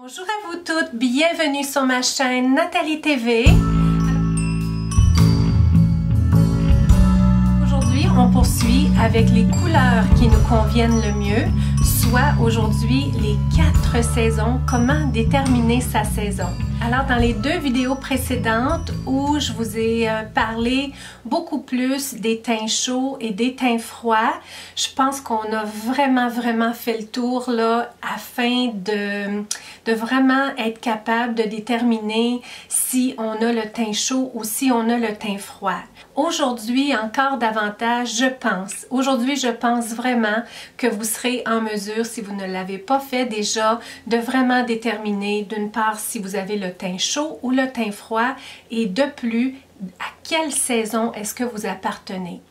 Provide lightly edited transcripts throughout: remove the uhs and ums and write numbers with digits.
Bonjour à vous toutes, bienvenue sur ma chaîne Nathalie TV. Aujourd'hui, on poursuit avec les couleurs qui nous conviennent le mieux, soit aujourd'hui les 4 saisons, comment déterminer sa saison. Alors dans les 2 vidéos précédentes où je vous ai parlé beaucoup plus des teints chauds et des teints froids, je pense qu'on a vraiment fait le tour là afin de vraiment être capable de déterminer si on a le teint chaud ou si on a le teint froid. Aujourd'hui, encore davantage, je pense vraiment que vous serez en mesure, si vous ne l'avez pas fait déjà, de vraiment déterminer d'une part si vous avez le teint chaud ou le teint froid et de plus, à quelle saison est-ce que vous appartenez.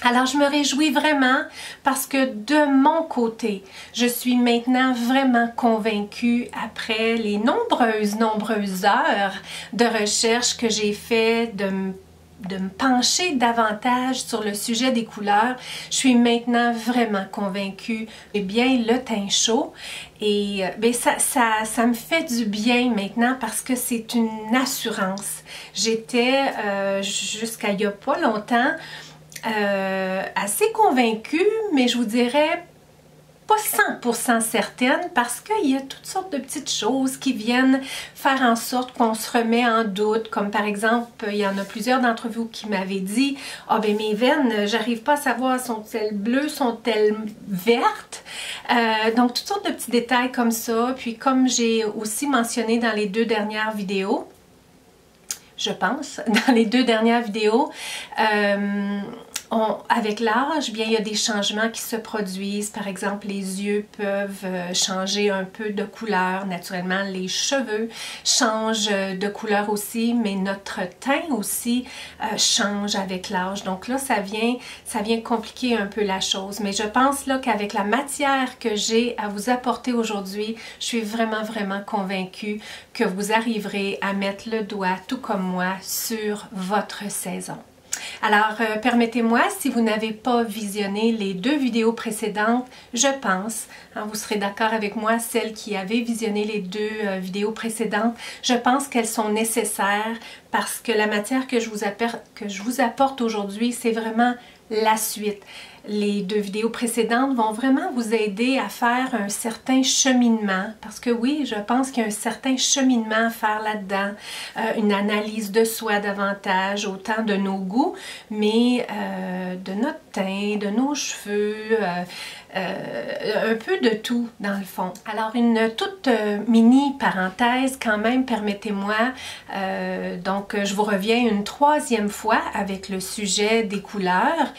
Alors, je me réjouis vraiment parce que de mon côté, je suis maintenant vraiment convaincue après les nombreuses heures de recherche que j'ai fait de me pencher davantage sur le sujet des couleurs. Je suis maintenant vraiment convaincue de bien le teint chaud et ça me fait du bien maintenant parce que c'est une assurance. J'étais jusqu'à il n'y a pas longtemps assez convaincue, mais je vous dirais pas 100% certaine parce qu'il y a toutes sortes de petites choses qui viennent faire en sorte qu'on se remet en doute, comme par exemple, il y en a plusieurs d'entre vous qui m'avaient dit « Ah ben mes veines, j'arrive pas à savoir, sont-elles bleues, sont-elles vertes? » Donc toutes sortes de petits détails comme ça, puis comme j'ai aussi mentionné dans les 2 dernières vidéos, je pense, dans les 2 dernières vidéos, avec l'âge, bien il y a des changements qui se produisent. Par exemple, les yeux peuvent changer un peu de couleur. Naturellement, les cheveux changent de couleur aussi, mais notre teint aussi change avec l'âge. Donc là, ça vient compliquer un peu la chose. Mais je pense là qu'avec la matière que j'ai à vous apporter aujourd'hui, je suis vraiment convaincue que vous arriverez à mettre le doigt, tout comme moi, sur votre saison. Alors, permettez-moi, si vous n'avez pas visionné les 2 vidéos précédentes, je pense, vous serez d'accord avec moi, celles qui avaient visionné les 2 vidéos précédentes, je pense qu'elles sont nécessaires parce que la matière que je vous apporte aujourd'hui, c'est vraiment la suite. Les 2 vidéos précédentes vont vraiment vous aider à faire un certain cheminement, parce que oui, je pense qu'il y a un certain cheminement à faire là-dedans, une analyse de soi davantage, autant de nos goûts, mais de notre teint, de nos cheveux, un peu de tout dans le fond. Alors une toute mini parenthèse quand même, permettez-moi, donc je vous reviens une 3e fois avec le sujet des couleurs.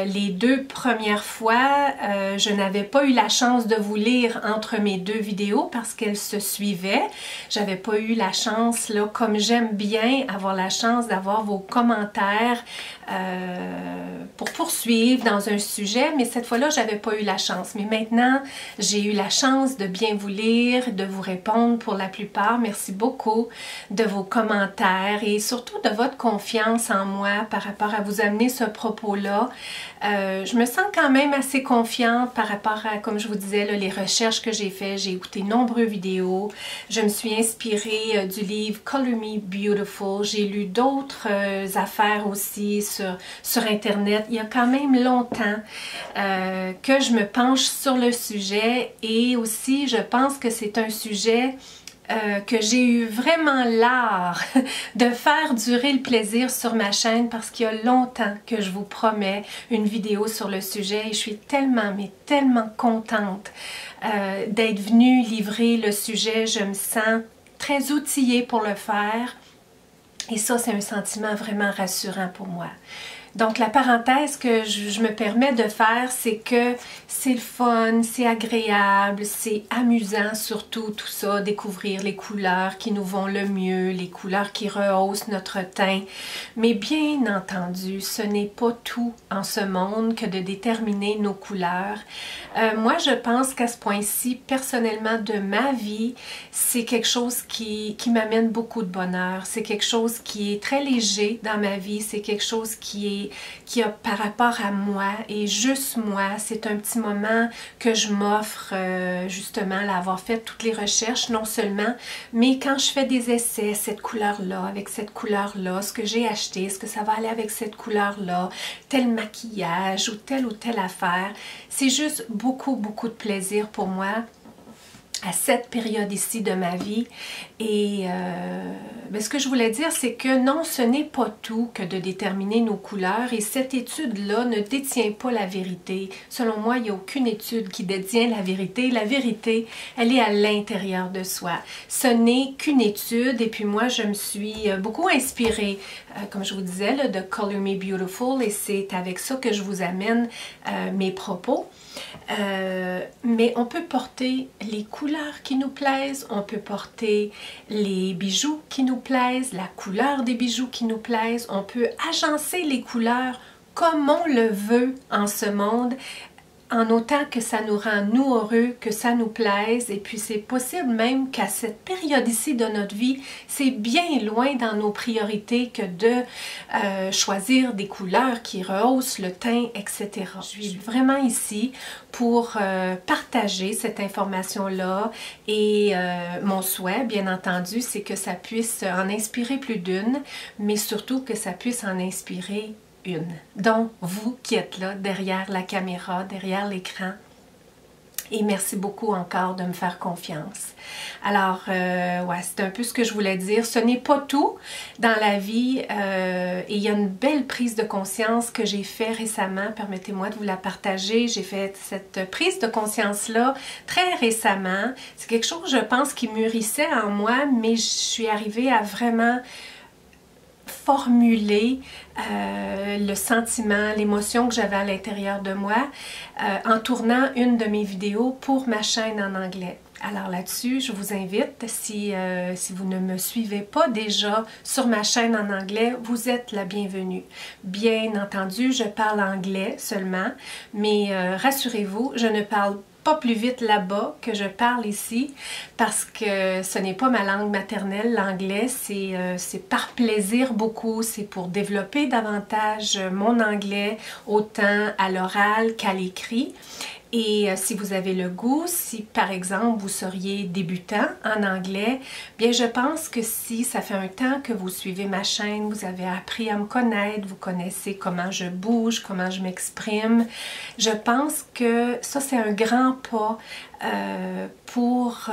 Les 2 premières fois, je n'avais pas eu la chance de vous lire entre mes 2 vidéos parce qu'elles se suivaient. J'avais pas eu la chance, là, comme j'aime bien avoir la chance d'avoir vos commentaires pour poursuivre dans un sujet, mais cette fois-là, j'avais pas eu la chance. Mais maintenant, j'ai eu la chance de bien vous lire, de vous répondre pour la plupart. Merci beaucoup de vos commentaires et surtout de votre confiance en moi par rapport à vous amener ce propos-là. Je me sens quand même assez confiante par rapport à, comme je vous disais, là, les recherches que j'ai faites. J'ai écouté de nombreuses vidéos. Je me suis inspirée du livre Color Me Beautiful. J'ai lu d'autres affaires aussi sur Internet. Il y a quand même longtemps que je me penche sur le sujet et aussi je pense que c'est un sujet que j'ai eu vraiment l'art de faire durer le plaisir sur ma chaîne parce qu'il y a longtemps que je vous promets une vidéo sur le sujet et je suis tellement, mais tellement contente d'être venue livrer le sujet. Je me sens très outillée pour le faire et ça, c'est un sentiment vraiment rassurant pour moi. Donc la parenthèse que je me permets de faire, c'est que c'est le fun, c'est agréable, c'est amusant surtout tout ça, découvrir les couleurs qui nous vont le mieux, les couleurs qui rehaussent notre teint. Mais bien entendu, ce n'est pas tout en ce monde que de déterminer nos couleurs. Moi, je pense qu'à ce point-ci, personnellement de ma vie, c'est quelque chose qui m'amène beaucoup de bonheur. C'est quelque chose qui est très léger dans ma vie, c'est quelque chose qui est qui a par rapport à moi et juste moi. C'est un petit moment que je m'offre justement à avoir fait toutes les recherches, non seulement, mais quand je fais des essais, cette couleur-là, avec cette couleur-là, ce que j'ai acheté, est-ce que ça va aller avec cette couleur-là, tel maquillage ou telle affaire. C'est juste beaucoup de plaisir pour moi à cette période ici de ma vie. Et ce que je voulais dire, c'est que non, ce n'est pas tout que de déterminer nos couleurs et cette étude-là ne détient pas la vérité. Selon moi, il n'y a aucune étude qui détient la vérité. La vérité, elle est à l'intérieur de soi. Ce n'est qu'une étude et puis moi, je me suis beaucoup inspirée, comme je vous disais, là, de Color Me Beautiful et c'est avec ça que je vous amène mes propos. Mais on peut porter les couleurs qui nous plaisent, on peut porter les bijoux qui nous plaisent, la couleur des bijoux qui nous plaisent, on peut agencer les couleurs comme on le veut en ce monde, en autant que ça nous rend nous heureux, que ça nous plaise. Et puis c'est possible même qu'à cette période ici de notre vie, c'est bien loin dans nos priorités que de choisir des couleurs qui rehaussent le teint, etc. Je suis vraiment ici pour partager cette information-là et mon souhait, bien entendu, c'est que ça puisse en inspirer plus d'une, mais surtout que ça puisse en inspirer une, dont vous qui êtes là derrière la caméra, derrière l'écran. Et merci beaucoup encore de me faire confiance. Alors, ouais, c'est un peu ce que je voulais dire. Ce n'est pas tout dans la vie et il y a une belle prise de conscience que j'ai fait récemment. Permettez-moi de vous la partager. J'ai fait cette prise de conscience-là très récemment. C'est quelque chose, je pense, qui mûrissait en moi, mais je suis arrivée à vraiment formuler le sentiment, l'émotion que j'avais à l'intérieur de moi en tournant une de mes vidéos pour ma chaîne en anglais. Alors là-dessus, je vous invite, si vous ne me suivez pas déjà sur ma chaîne en anglais, vous êtes la bienvenue. Bien entendu, je parle anglais seulement, mais rassurez-vous, je ne parle pas plus vite là-bas que je parle ici parce que ce n'est pas ma langue maternelle, l'anglais, c'est par plaisir beaucoup, c'est pour développer davantage mon anglais autant à l'oral qu'à l'écrit. Et si vous avez le goût, si par exemple vous seriez débutant en anglais, bien je pense que si ça fait un temps que vous suivez ma chaîne, vous avez appris à me connaître, vous connaissez comment je bouge, comment je m'exprime, je pense que ça c'est un grand pas pour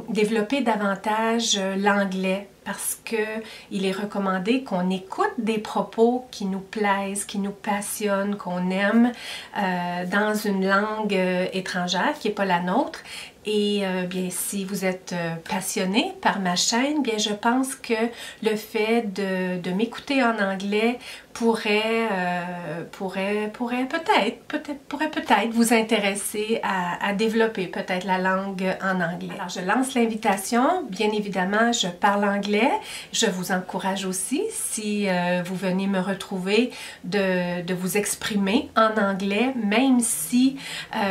développer davantage l'anglais parce qu'il est recommandé qu'on écoute des propos qui nous plaisent, qui nous passionnent, qu'on aime dans une langue étrangère qui n'est pas la nôtre. Et bien, si vous êtes passionné par ma chaîne, bien je pense que le fait de m'écouter en anglais pourrait peut-être vous intéresser à développer peut-être la langue en anglais. Alors, je lance l'invitation. Bien évidemment, je parle anglais. Je vous encourage aussi, si vous venez me retrouver, de vous exprimer en anglais, même si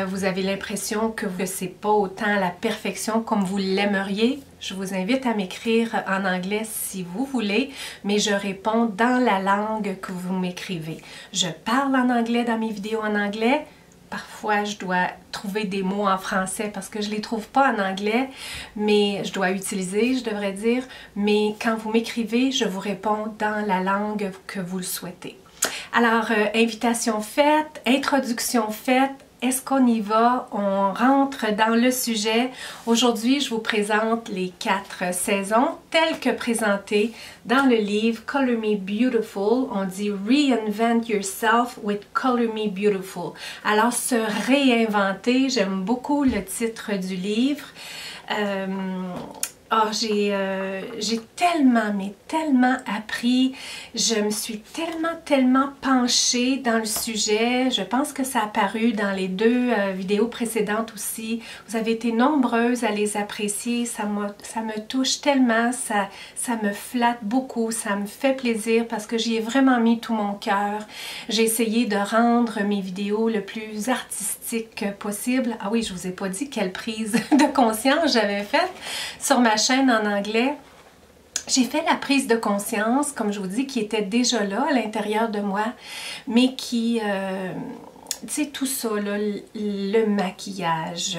vous avez l'impression que c'est pas autant à la perfection comme vous l'aimeriez. Je vous invite à m'écrire en anglais si vous voulez, mais je réponds dans la langue que vous m'écrivez. Je parle en anglais dans mes vidéos en anglais. Parfois, je dois trouver des mots en français parce que je ne les trouve pas en anglais, mais je dois utiliser, je devrais dire. Mais quand vous m'écrivez, je vous réponds dans la langue que vous le souhaitez. Alors, invitation faite, introduction faite. Est-ce qu'on y va? On rentre dans le sujet. Aujourd'hui, je vous présente les 4 saisons telles que présentées dans le livre Color Me Beautiful. On dit Reinvent Yourself with Color Me Beautiful. Alors, se réinventer, j'aime beaucoup le titre du livre. Oh, j'ai tellement, mais tellement appris. Je me suis tellement penchée dans le sujet. Je pense que ça a apparu dans les 2 vidéos précédentes aussi. Vous avez été nombreuses à les apprécier. Ça me touche tellement. Ça me flatte beaucoup. Ça me fait plaisir parce que j'y ai vraiment mis tout mon cœur. J'ai essayé de rendre mes vidéos le plus artistique possible. Ah oui, je vous ai pas dit quelle prise de conscience j'avais faite sur ma chaîne en anglais. j'ai fait la prise de conscience, comme je vous dis, qui était déjà là à l'intérieur de moi, mais qui, tu sais, tout ça, là, le maquillage,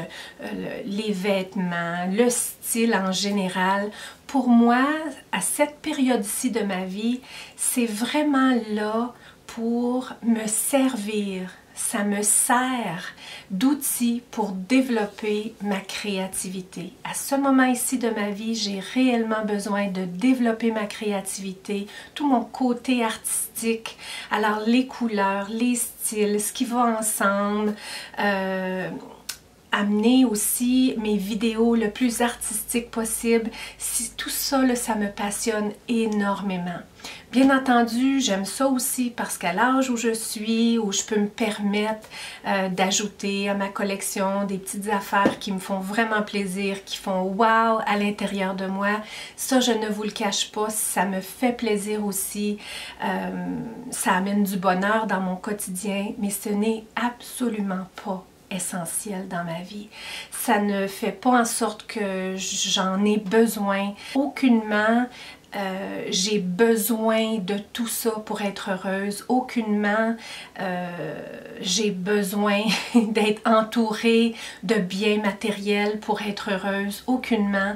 les vêtements, le style en général, pour moi, à cette période-ci de ma vie, c'est vraiment là pour me servir. Ça me sert d'outil pour développer ma créativité. À ce moment ici de ma vie, j'ai réellement besoin de développer ma créativité, tout mon côté artistique. Alors les couleurs, les styles, ce qui va ensemble, amener aussi mes vidéos le plus artistique possible. Tout ça, là, ça me passionne énormément. Bien entendu, j'aime ça aussi parce qu'à l'âge où je suis, où je peux me permettre d'ajouter à ma collection des petites affaires qui me font vraiment plaisir, qui font wow à l'intérieur de moi, ça je ne vous le cache pas, ça me fait plaisir aussi, ça amène du bonheur dans mon quotidien, mais ce n'est absolument pas essentiel dans ma vie. Ça ne fait pas en sorte que j'en ai besoin aucunement. J'ai besoin de tout ça pour être heureuse. Aucunement, j'ai besoin d'être entourée de biens matériels pour être heureuse. Aucunement.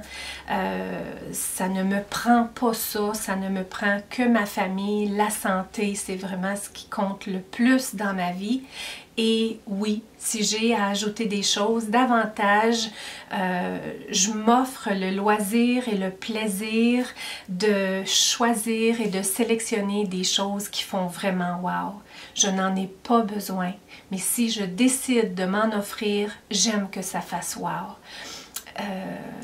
Ça ne me prend pas ça. Ça ne me prend que ma famille. La santé, c'est vraiment ce qui compte le plus dans ma vie. Et oui, si j'ai à ajouter des choses, davantage, je m'offre le loisir et le plaisir de choisir et de sélectionner des choses qui font vraiment wow. Je n'en ai pas besoin, mais si je décide de m'en offrir, j'aime que ça fasse wow.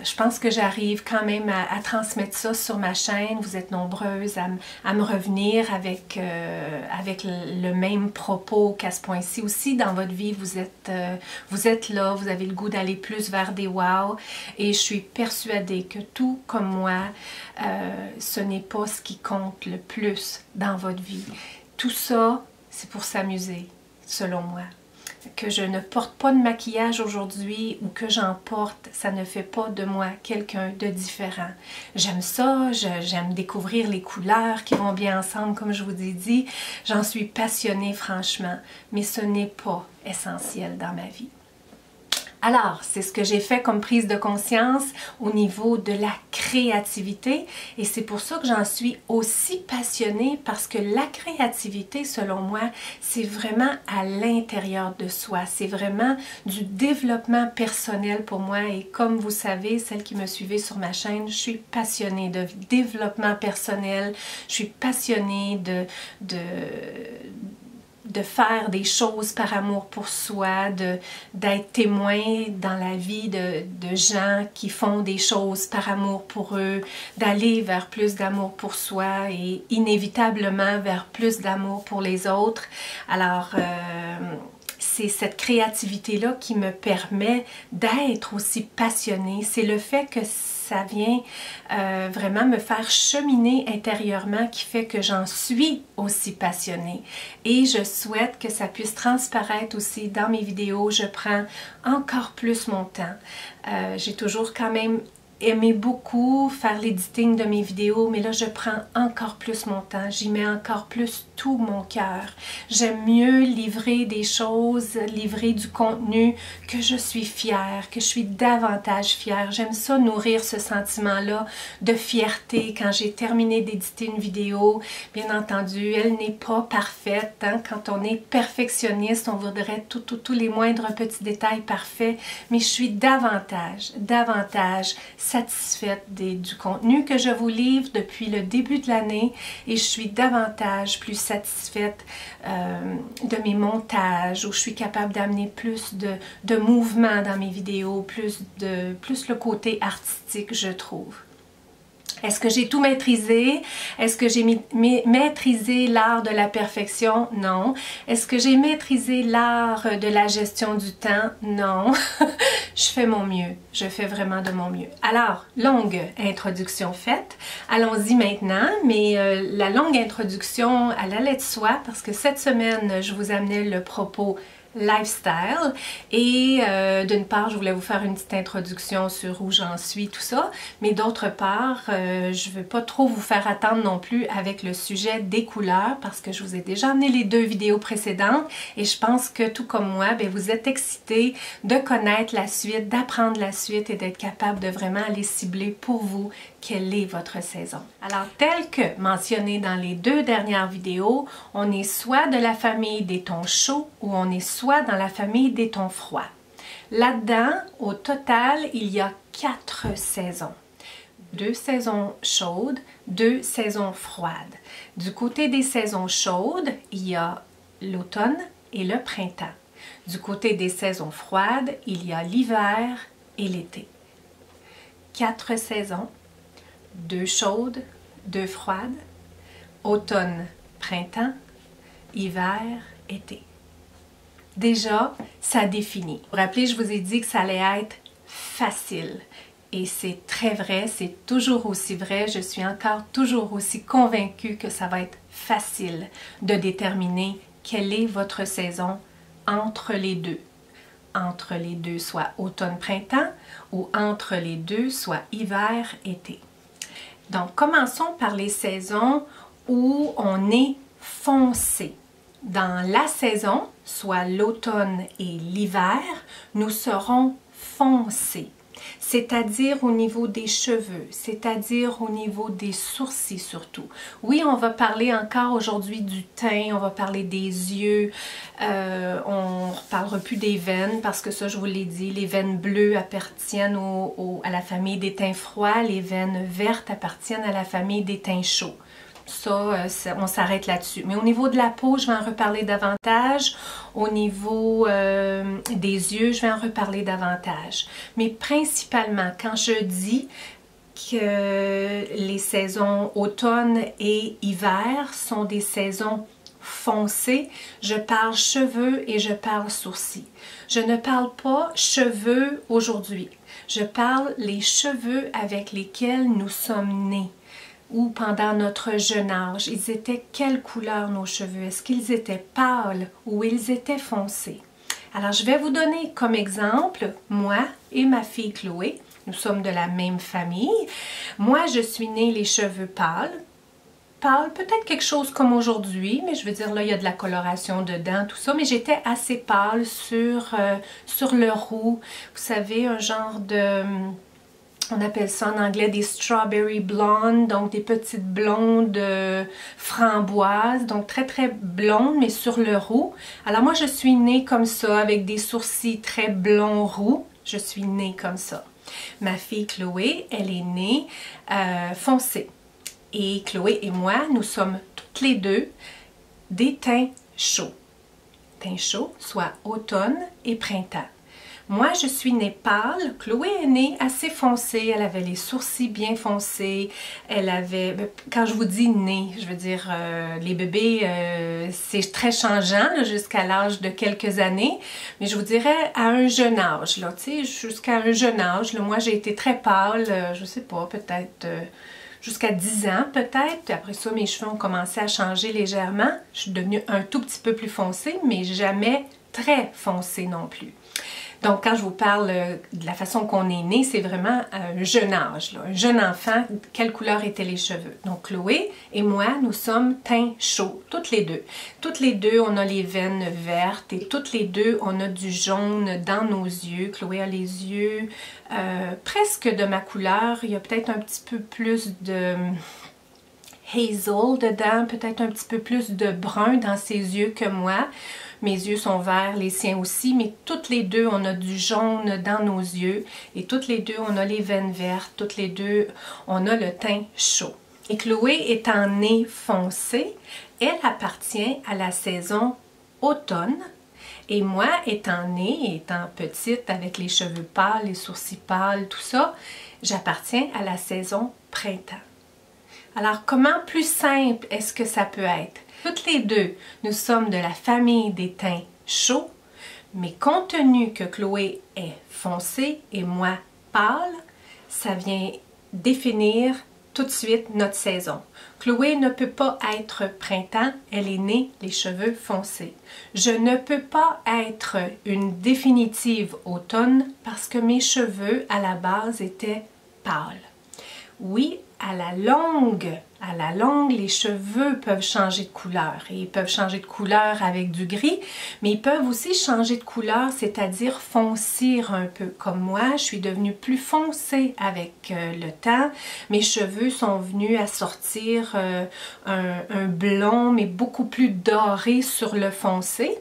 Je pense que j'arrive quand même à transmettre ça sur ma chaîne. Vous êtes nombreuses à me revenir avec le même propos qu'à ce point-ci. Aussi, dans votre vie, vous êtes là, vous avez le goût d'aller plus vers des wow. Et je suis persuadée que tout comme moi, ce n'est pas ce qui compte le plus dans votre vie. Tout ça, c'est pour s'amuser, selon moi. Que je ne porte pas de maquillage aujourd'hui ou que j'en porte, ça ne fait pas de moi quelqu'un de différent. J'aime ça, j'aime découvrir les couleurs qui vont bien ensemble, comme je vous ai dit. J'en suis passionnée, franchement, mais ce n'est pas essentiel dans ma vie. Alors, c'est ce que j'ai fait comme prise de conscience au niveau de la créativité et c'est pour ça que j'en suis aussi passionnée parce que la créativité, selon moi, c'est vraiment à l'intérieur de soi. C'est vraiment du développement personnel pour moi et comme vous savez, celles qui me suivez sur ma chaîne, je suis passionnée de développement personnel, je suis passionnée de faire des choses par amour pour soi, d'être témoin dans la vie de gens qui font des choses par amour pour eux, d'aller vers plus d'amour pour soi et inévitablement vers plus d'amour pour les autres. Alors, c'est cette créativité-là qui me permet d'être aussi passionnée. C'est le fait que ça vient vraiment me faire cheminer intérieurement qui fait que j'en suis aussi passionnée. Et je souhaite que ça puisse transparaître aussi dans mes vidéos. Je prends encore plus mon temps. J'ai toujours quand même aimé beaucoup faire l'editing de mes vidéos, mais là je prends encore plus mon temps, j'y mets encore plus tout mon cœur. J'aime mieux livrer des choses, livrer du contenu que je suis fière, que je suis davantage fière. J'aime ça nourrir ce sentiment-là de fierté quand j'ai terminé d'éditer une vidéo. Bien entendu, elle n'est pas parfaite. Hein? Quand on est perfectionniste, on voudrait tous les moindres petits détails parfaits, mais je suis davantage satisfaite du contenu que je vous livre depuis le début de l'année et je suis davantage plus satisfaite de mes montages où je suis capable d'amener plus de mouvement dans mes vidéos, plus le côté artistique, je trouve. Est-ce que j'ai tout maîtrisé? Est-ce que j'ai maîtrisé l'art de la perfection? Non. Est-ce que j'ai maîtrisé l'art de la gestion du temps? Non. Je fais mon mieux. Je fais vraiment de mon mieux. Alors, longue introduction faite. Allons-y maintenant, mais la longue introduction, elle allait de soi parce que cette semaine, je vous amenais le propos lifestyle et d'une part je voulais vous faire une petite introduction sur où j'en suis tout ça, mais d'autre part je ne veux pas trop vous faire attendre non plus avec le sujet des couleurs parce que je vous ai déjà amené les 2 vidéos précédentes et je pense que tout comme moi bien, vous êtes excités de connaître la suite, d'apprendre la suite et d'être capable de vraiment aller cibler pour vous quelle est votre saison. Alors tel que mentionné dans les 2 dernières vidéos, on est soit de la famille des tons chauds ou on est soit dans la famille des tons froids. Là-dedans, au total, il y a 4 saisons. 2 saisons chaudes, 2 saisons froides. Du côté des saisons chaudes, il y a l'automne et le printemps. Du côté des saisons froides, il y a l'hiver et l'été. 4 saisons, 2 chaudes, 2 froides, automne, printemps, hiver, été. Déjà, ça définit. Vous vous rappelez, je vous ai dit que ça allait être facile. Et c'est très vrai, c'est toujours aussi vrai. Je suis encore toujours aussi convaincue que ça va être facile de déterminer quelle est votre saison entre les deux. Entre les deux, soit automne-printemps ou entre les deux, soit hiver-été. Donc, commençons par les saisons où on est foncé. Dans la saison, soit l'automne et l'hiver, nous serons foncés, c'est-à-dire au niveau des cheveux, c'est-à-dire au niveau des sourcils surtout. Oui, on va parler encore aujourd'hui du teint, on va parler des yeux, on ne reparlera plus des veines parce que ça, je vous l'ai dit, les veines bleues appartiennent à la famille des teints froids, les veines vertes appartiennent à la famille des teints chauds. Ça, on s'arrête là-dessus. Mais au niveau de la peau, je vais en reparler davantage. Au niveau des yeux, je vais en reparler davantage. Mais principalement, quand je dis que les saisons automne et hiver sont des saisons foncées, je parle cheveux et je parle sourcils. Je ne parle pas cheveux aujourd'hui. Je parle les cheveux avec lesquels nous sommes nés. Ou pendant notre jeune âge, ils étaient quelle couleur nos cheveux? Est-ce qu'ils étaient pâles ou ils étaient foncés? Alors, je vais vous donner comme exemple, moi et ma fille Chloé, nous sommes de la même famille. Moi, je suis née les cheveux pâles. Pâle, peut-être quelque chose comme aujourd'hui, mais je veux dire, là, il y a de la coloration dedans, tout ça, mais j'étais assez pâle sur le roux. Vous savez, un genre de... On appelle ça en anglais des strawberry blondes, donc des petites blondes framboises, donc très très blondes, mais sur le roux. Alors moi, je suis née comme ça, avec des sourcils très blonds roux. Je suis née comme ça. Ma fille Chloé, elle est née foncée. Et Chloé et moi, nous sommes toutes les deux des teints chauds. Teints chauds, soit automne et printemps. Moi, je suis née pâle. Chloé est née assez foncée. Elle avait les sourcils bien foncés. Elle avait... Quand je vous dis née, je veux dire, les bébés, c'est très changeant jusqu'à l'âge de quelques années. Mais je vous dirais à un jeune âge, là, tu sais, jusqu'à un jeune âge. Là, moi, j'ai été très pâle, je sais pas, peut-être... jusqu'à 10 ans peut-être. Après ça, mes cheveux ont commencé à changer légèrement. Je suis devenue un tout petit peu plus foncée, mais jamais très foncée non plus. Donc, quand je vous parle de la façon qu'on est né, c'est vraiment un jeune âge, là, un jeune enfant. Quelle couleur étaient les cheveux? Donc, Chloé et moi, nous sommes teints chauds, toutes les deux. Toutes les deux, on a les veines vertes et toutes les deux, on a du jaune dans nos yeux. Chloé a les yeux presque de ma couleur. Il y a peut-être un petit peu plus de hazel dedans, peut-être un petit peu plus de brun dans ses yeux que moi. Mes yeux sont verts, les siens aussi, mais toutes les deux, on a du jaune dans nos yeux et toutes les deux, on a les veines vertes, toutes les deux, on a le teint chaud. Et Chloé étant née foncée, elle appartient à la saison automne et moi étant née, étant petite avec les cheveux pâles, les sourcils pâles, tout ça, j'appartiens à la saison printemps. Alors, comment plus simple est-ce que ça peut être? Toutes les deux, nous sommes de la famille des teints chauds, mais compte tenu que Chloé est foncée et moi pâle, ça vient définir tout de suite notre saison. Chloé ne peut pas être printemps, elle est née les cheveux foncés. Je ne peux pas être une définitive automne parce que mes cheveux à la base étaient pâles. Oui, à la longue, les cheveux peuvent changer de couleur. Et ils peuvent changer de couleur avec du gris, mais ils peuvent aussi changer de couleur, c'est-à-dire foncir un peu. Comme moi, je suis devenue plus foncée avec le temps. Mes cheveux sont venus à sortir un blond, mais beaucoup plus doré sur le foncé.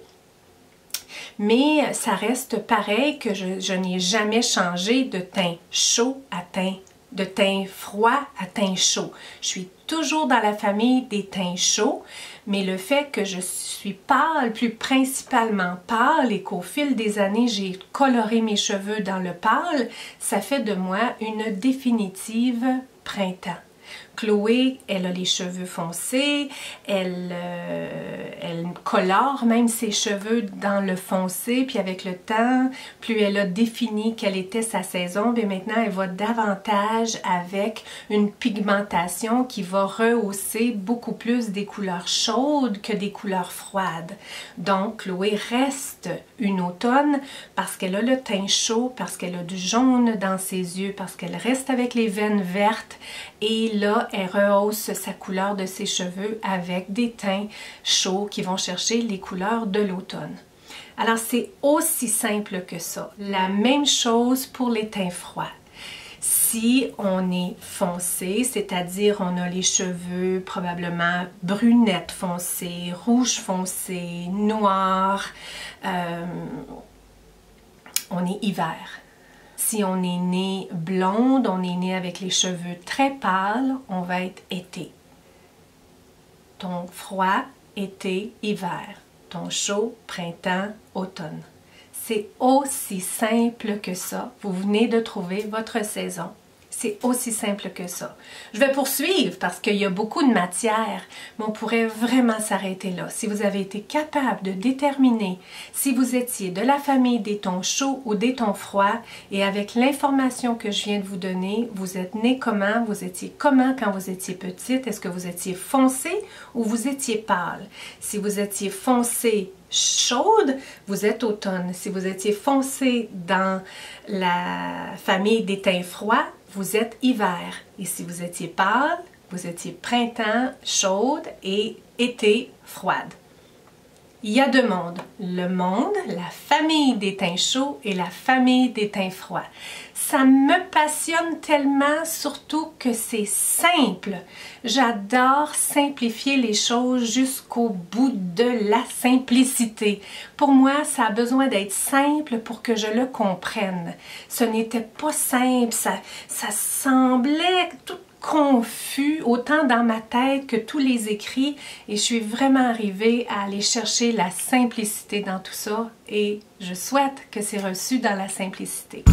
Mais ça reste pareil que je n'ai jamais changé de teint chaud à de teint froid à teint chaud. Je suis toujours dans la famille des teints chauds, mais le fait que je suis pâle, plus principalement pâle, et qu'au fil des années, j'ai coloré mes cheveux dans le pâle, ça fait de moi une définitive printemps. Chloé, elle a les cheveux foncés, elle colore même ses cheveux dans le foncé, puis avec le temps, plus elle a défini quelle était sa saison, bien maintenant elle va davantage avec une pigmentation qui va rehausser beaucoup plus des couleurs chaudes que des couleurs froides. Donc Chloé reste une automne parce qu'elle a le teint chaud, parce qu'elle a du jaune dans ses yeux, parce qu'elle reste avec les veines vertes, et là elle rehausse sa couleur de ses cheveux avec des teints chauds qui vont chercher les couleurs de l'automne. Alors c'est aussi simple que ça. La même chose pour les teints froids. Si on est foncé, c'est-à-dire on a les cheveux probablement brunettes foncées, rouge foncé, noir, on est hiver. Si on est né blonde, on est né avec les cheveux très pâles, on va être été. Ton froid, été, hiver. Ton chaud, printemps, automne. C'est aussi simple que ça. Vous venez de trouver votre saison. C'est aussi simple que ça. Je vais poursuivre parce qu'il y a beaucoup de matière, mais on pourrait vraiment s'arrêter là. Si vous avez été capable de déterminer si vous étiez de la famille des tons chauds ou des tons froids, et avec l'information que je viens de vous donner, vous êtes né comment, vous étiez comment quand vous étiez petite, est-ce que vous étiez foncé ou vous étiez pâle? Si vous étiez foncé, chaude, vous êtes automne. Si vous étiez foncé dans la famille des teints froids, vous êtes hiver. Et si vous étiez pâle, vous étiez printemps, chaude, et été, froide. Il y a deux mondes. Le monde, la famille des teints chauds et la famille des teints froids. Ça me passionne tellement, surtout que c'est simple. J'adore simplifier les choses jusqu'au bout de la simplicité. Pour moi, ça a besoin d'être simple pour que je le comprenne. Ce n'était pas simple, ça semblait tout confus, autant dans ma tête que tous les écrits, et je suis vraiment arrivée à aller chercher la simplicité dans tout ça, et je souhaite que c'est reçu dans la simplicité.